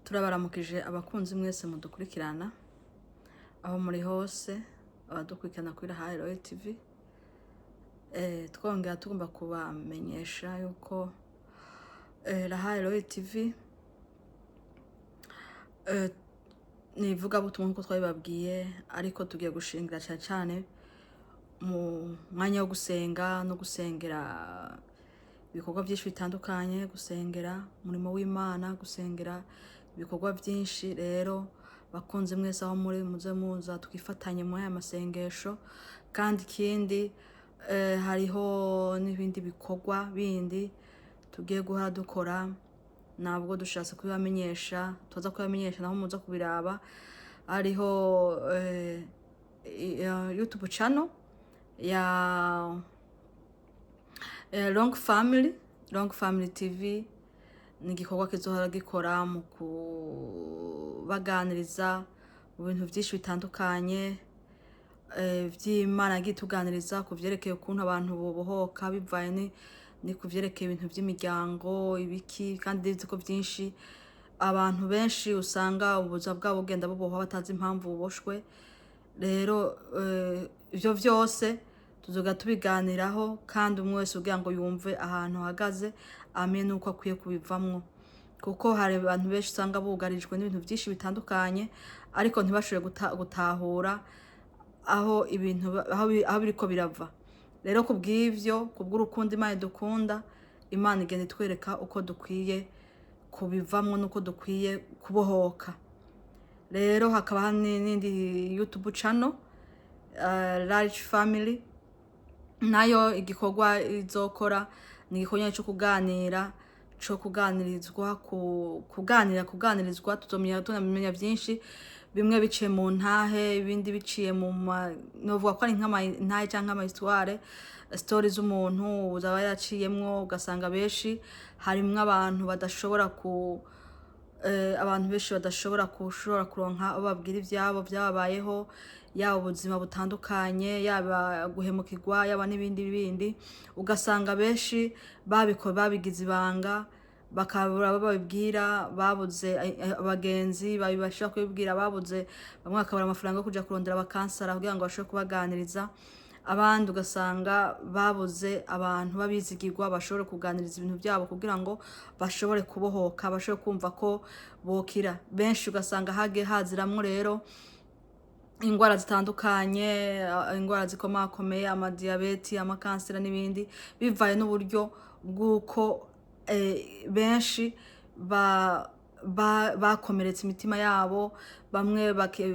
Turabaramukije abakunzi mwese mudukurikirana aho muri hose abadukurikirana kuri Lahai Roi Tv. Twongera tugomba kubamenyesha yuko Lahai Roi Tv nivuga butumwa nkuko twabibabwiye, ariko tugiye gushingira cyane mu mwanya wo gusenga no gusengera ibikorwa byinshi bitandukanye, gusengera umurimo w'Imana, gusengera ibikorwa byinshi. Rero bakunze mwese aho muri muza twifatanye mu aya masengesho, kandi ikindi hariho n'ibindi bikorwa bindi tugiye guhora dukora, nabwo dushatse kubibamenyesha, tuza kubibamenyesha naho muza kubiraba. Hariho YouTube channel ya Long Family TV. Ni igikorwa kizohora gikora mu kubaganiriza mu bintu byinshi bitandukanye by'Imana, gituganiriza ku byerekeye ukuntu abantu bobohoka bivaye ni ku byerekeye ibintu by'imiryango ibiki, kandi nzi ko byinshi abantu benshi usanga ubuzima bwabo bugenda buboha batazi impamvu buboshwe. Rero ibyo byose tuzoga tubiganiraho, kandi umwe wese ugira ngo yumve ahantu hagaze, amenye uko akwiye kubivamwo, kuko hari abantu benshi usanga bugarijwe n'ibintu byinshi bitandukanye, ariko ntibashobore gutahura aho ibintu aho biriko birava. Rero kubw'ivyo, kubw'urukundo Imana dukunda, Imana igenda itwereka uko dukwiye kubivamwo nuko dukwiye kubohoka. Rero hakaba n'indi YouTube channel Large Family, nayo igikorwa izokora ni igikorwa cyo kuganira, cyo kuganirizwa, kuganirizwa. Tuzomenya byinshi, bimwe biciye mu ntahe, ibindi biciye mu novuga ko ari nk'amantahe cyangwa ama stories z'umuntu uzaba yaciyemwo, ugasanga benshi harimwo abantu badashobora abantu benshi badashobora kuronka abo babwira ibyabo byababayeho, yaba ubuzima butandukanye, yaba guhemukirwa, yaba n'ibindi. Ugasanga benshi babigize ibanga, bakabura babibwira, babuze abagenzi babibasha kubibwira, babuze bamwe bakabura amafaranga yo kuja kurondera abakansara kugira ngo bashobore kubaganiriza. Abandi ugasanga babuze abantu babizigirwa bashobore kuganiriza ibintu byabo kugira ngo bashobore kubohoka, bashobore kumva ko bokira. Benshi ugasanga haziramwo rero ingwara zitandukanye, ingwara zikomakomeye, amadiyabeti, amakansera n'ibindi, bivaye n'uburyo bw'uko benshi bakomeretse imitima yabo. Bamwe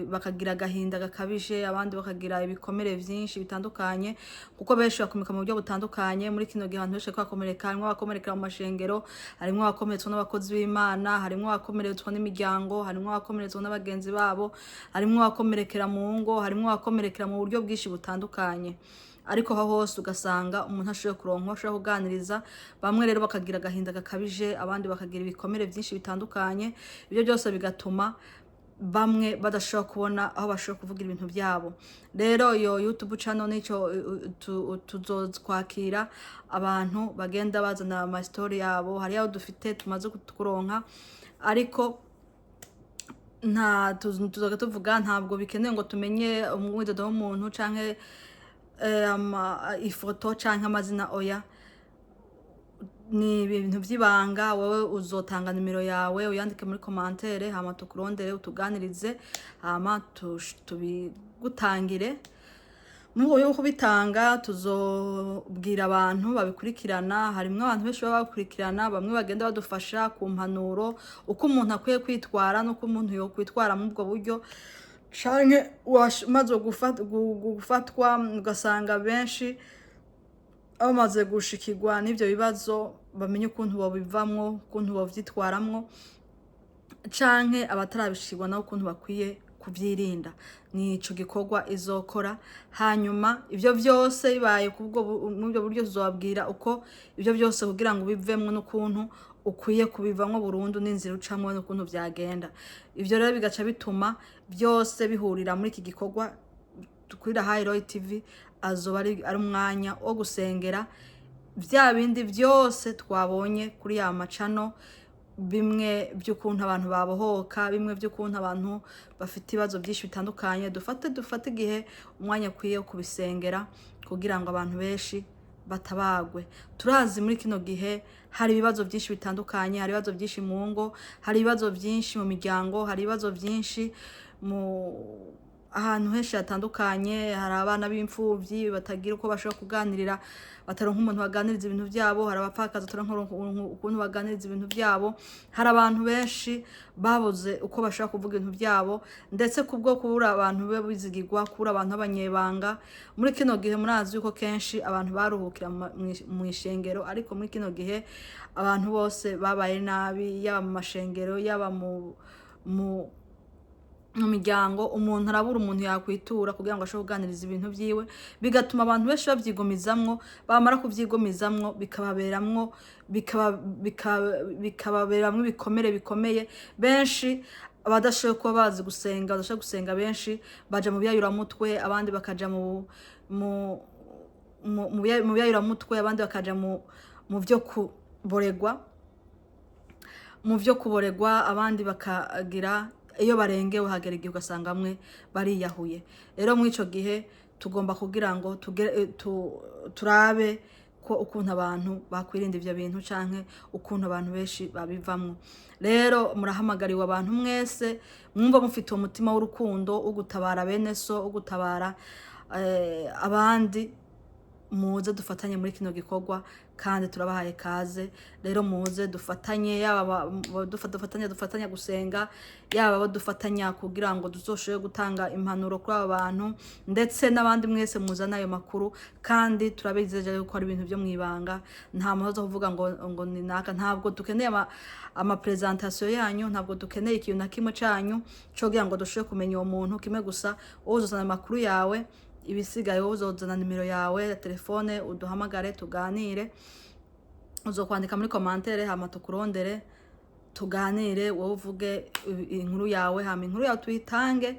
bakagira agahinda gakabije, abandi bakagira ibikomere byinshi bitandukanye, kuko benshi bakomeka mu buryo butandukanye. Muri kino gihe abantu benshi bakomereka, harimo abakomerekera mu mashengero, harimo abakomeretswa n'abakozi b'Imana, harimo abakomeretswa n'imiryango, harimo abakomeretswa n'abagenzi babo, harimo abakomerekera mu ngo, harimo abakomerekera mu buryo bwinshi butandukanye. Ariko aho hose ugasanga umuntu ashoboye kuronka, ashobora kuganiriza. Bamwe rero bakagira agahinda gakabije, abandi bakagira ibikomere byinshi bitandukanye. Ibyo byose bigatuma bamwe badashobora kubona aho bashobora kuvugira ibintu byabo. Rero iyo YouTube channel nico tuzotwakira abantu bagenda bazana ama story yabo. Hari aho dufite tumaze kuronka, ariko tuzoga tuvuga ntabwo bikeneye ngo tumenye umwidodo w'umuntu canke ifoto canke amazina. Oya, ni ibintu by'ibanga. Wowe uzotanga nimero yawe, uyandike muri commentaire, hama tukurondere utuganirize, hama tubigutangire. Mu buryo bwo kubitanga tuzobwira abantu babikurikirana. Harimo abantu benshi baba bakurikirana, bamwe bagenda badufasha ku mpanuro uko umuntu akwiye kwitwara n'uko umuntu yo kwitwara mu ubwo buryo, canke wamaze gufatwa ugasanga benshi bamaze gushikirwa n'ibyo bibazo, bamenye ukuntu babivamwo, ukuntu bavyitwaramwo, canke abatarabishikirwa nabo ukuntu bakwiye kubyirinda. Ni ico gikorwa izokora. Hanyuma ibyo byose bibaye mu byo buryo tuzobabwira uko ibyo byose kugira ngo bivemwo n'ukuntu ukwiye kubivamwo burundu, n'inzira ucamwe n'ukuntu byagenda. Ibyo rero bigaca bituma byose bihurira muri iki gikorwa kuri Lahai Roi TV. Azoba ari umwanya wo gusengera bya bindi byose twabonye kuri ya macano, bimwe by'ukuntu abantu babohoka, bimwe by'ukuntu abantu bafite ibibazo byinshi bitandukanye. Dufate igihe umwanya ukwiye wo kubisengera kugira ngo abantu benshi batabagwe. Turazi muri kino gihe hari ibibazo byinshi bitandukanye, hari ibibazo byinshi mu ngo, hari ibibazo byinshi mu miryango, hari ibibazo byinshi mu ahantu henshi hatandukanye. Hari abana b'imfuvyi batagira uko bashobora kuganirira, bataronka umuntu baganiriza ibintu byabo. Hari abapfakazi bataronka ukuntu baganiriza ibintu byabo. Hari abantu benshi babuze uko bashobora kuvuga ibintu byabo, ndetse kubwo kubura abantu bizigirwa, kubura abantu b'abanyebanga. Muri kino gihe murazi yuko kenshi abantu baruhukira mu ishengero, ariko muri kino gihe abantu bose babaye nabi, yaba mu mashengero, yaba mu miryango. Umuntu arabura umuntu yakwitura kugira ngo ashobore kuganiriza ibintu byiwe, bigatuma abantu benshi bavyigomizamwo. Bamara kuvyigomizamwo bikababeramwo ibikomere bikomeye. Benshi abadashoboye kuba bazi gusenga, badashoboye gusenga, benshi baja mu byayuramutwe, abandi bakaja mu byayuramutwe, abandi bakaja mu vyo kuboregwa, abandi bakagira iyo barengewe hagera igihe ugasanga amwe bariyahuye. Rero muri ico gihe tugomba kugira ngo turabe ko ukuntu abantu bakwirinda ivyo bintu, canke ukuntu abantu benshi babivamwo. Rero murahamagariwe abantu mwese mwumva mufite umutima w'urukundo, ugutabara bene so, ugutabara abandi, muze dufatanye muri kino gikorwa, kandi turabahaye kaze. Rero muze dufatanye, yaba dufatanya gusenga, yaba dufatanya kugira ngo duzoshobore gutanga impanuro kuri aba bantu, ndetse n'abandi mwese muzana ayo makuru. Kandi turabizeje yuko ari ibintu byo mwibanga, nta muntu zo kuvuga ngo ni naka. Ntabwo dukeneye ama presentation yanyu, ntabwo dukeneye ikintu na kimwe canyu cyo kugira ngo dushobore kumenya uwo muntu. Kimwe gusa, uzozana amakuru yawe, ibisigaye uzozana nimero yawe ya telefone, uduhamagare tuganire. Uzokwandika muri commentaire, hama tukurondere tuganire, wowe uvuge inkuru yawe, hama inkuru yawe tuyitange.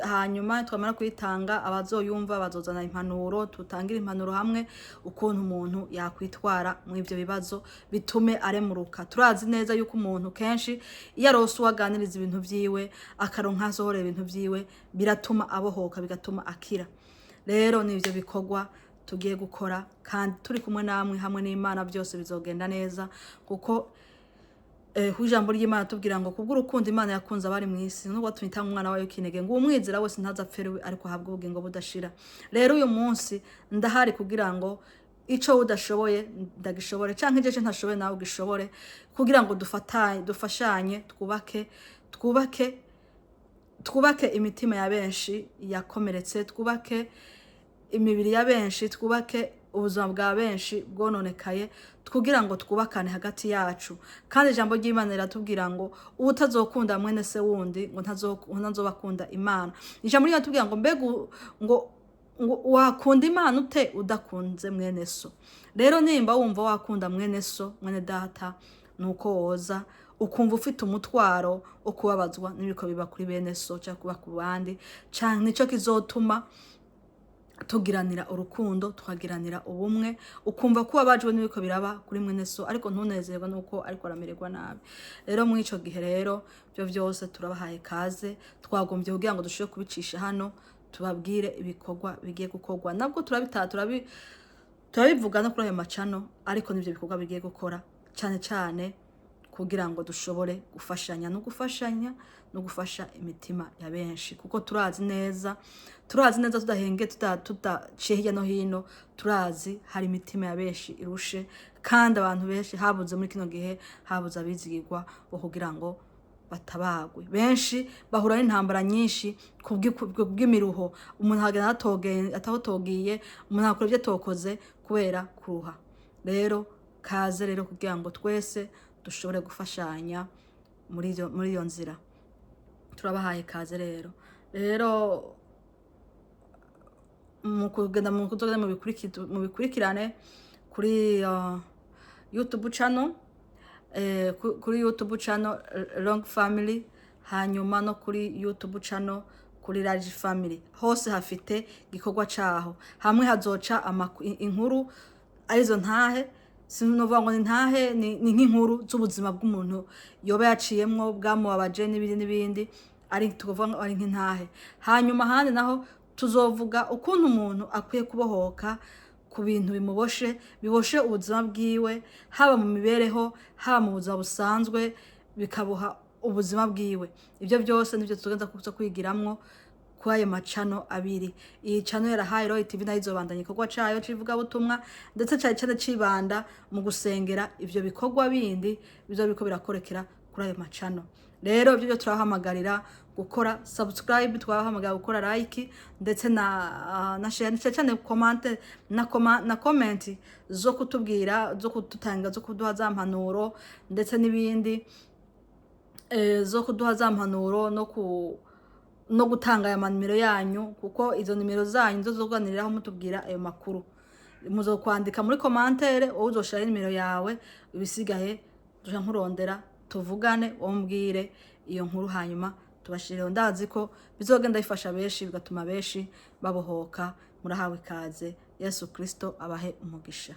Hanyuma twamara kuyitanga, abazoyumva bazozana impanuro, tutangira impanuro hamwe ukuntu umuntu yakwitwara mu ivyo bibazo, bitume aremuruka. Turazi neza yuko umuntu kenshi iyo arose uwaganiriza ibintu vyiwe, akaronka asohora ibintu vyiwe, biratuma abohoka, bigatuma akira. Rero nivyo bikorwa tugiye gukora, kandi turi kumwe namwe, hamwe n'Imana byose bizogenda neza. Kuko ijambo ry'Imana tubwira ngo kubw'urukundo Imana yakunze abari mu isi, nubwo tumita umwana wayo kinege, ngo umwizera wese ntazapfere, ariko ahabwe ubugingo budashira. Rero uyu munsi ndahari kugira ngo ico udashoboye ndagishobore, canke jeje ntashoboye nawe ugishobore, kugira ngo dufashanye, twubake imitima ya benshi yakomeretse, twubake imibiri ya benshi, twubake ubuzima bwa benshi bwononekaye, kugira ngo twubakane hagati yacu. Kandi ijambo ry'Imana riratubwira ngo utazokunda mwene se wundi ngo ntazobakunda Imana. Ijambo ry'Imana ngo mbega ngo wakunda Imana ute udakunze mwene so. Rero nimba wumva wakunda mwene so, mwene data, nuko woza ukumva ufite umutwaro wo kubabazwa n'ibiko biba kuri bene so cyangwa kuba ku bandi, canke nico kizotuma tugiranira urukundo, tukagiranira ubumwe, ukumva ko abajwe n'ibiko biraba kuri mwene so, ariko ntunezerwa nuko ariko aramererwa nabi. Rero muri ico gihe rero byo byose turabahaye kaze, twagombye kugira ngo dushobore kubicisha hano, tubabwire ibikorwa bigiye gukorwa. Nabwo turabivuga no kuri ayo macano, ariko nivyo bikorwa bigiye gukora cyane cyane kugira ngo dushobore gufashanya no gufasha imitima ya benshi. Kuko turazi neza tudahenge, tudaciye hirya no hino, turazi hari imitima ya benshi irushe, kandi abantu benshi habuze muri kino gihe, habuze abizigirwa bo kugira ngo batabagwe. Benshi bahura n'intambara nyinshi kubw'imiruho, umuntu hagenda atahotogiye, umuntu akora ibyo tokoze kubera kuruha. Rero kaze rero kugira ngo twese dushobore gufashanya muri iyo nzira. Turabahaye kaze rero mu kugenda mu bikurikirane kuri YouTube channel, Long Family, hanyuma no kuri YouTube channel kuri Large Family. Hose hafite gikorwa caho, hamwe hazoca inkuru arizo ntahe, sinovuga ngo ntahe ni nk'inkuru z'ubuzima bw'umuntu yoba yaciyemwo bwamubabaje n'ibindi ari tuvuga ngo ari nk'intahe. Hanyuma handi naho tuzovuga ukuntu umuntu akwiye kubohoka ku bintu biboshe ubuzima bwiwe, haba mu mibereho, haba mu buzima busanzwe, bikaboha ubuzima bwiwe. Ibyo byose nivyo tugenda kuza kwigiramwo kuri ayo macano abiri. Iyi cano ya Lahai Roi TV nayo izobandanya igikorwa cayo civuga butumwa, ndetse cane cibanda mu gusengera ivyo bikorwa bindi bizoba biriko birakorekera kuri ayo macano. Rero ibyo turahamagarira gukora subscribe, twahamagarira gukora like, ndetse na share cyane na comment zo kutubwira, zo kututanga, zo kuduha za mpanuro, ndetse n'ibindi zo kuduha za mpanuro no gutanga aya nimero yanyu, kuko izo nimero zanyu zo zoganiriraho mutubwira ayo makuru. Muzo kwandika muri commentaire, wowe uzoshira nimero yawe, ibisigaye tuje nkurondera tuvugane, wombwire iyo nkuru, hanyuma tubashireho. Ndazi ko bizogenda bifasha benshi, bigatuma benshi babohoka. Murahawe ikaze. Yesu Kristo abahe umugisha.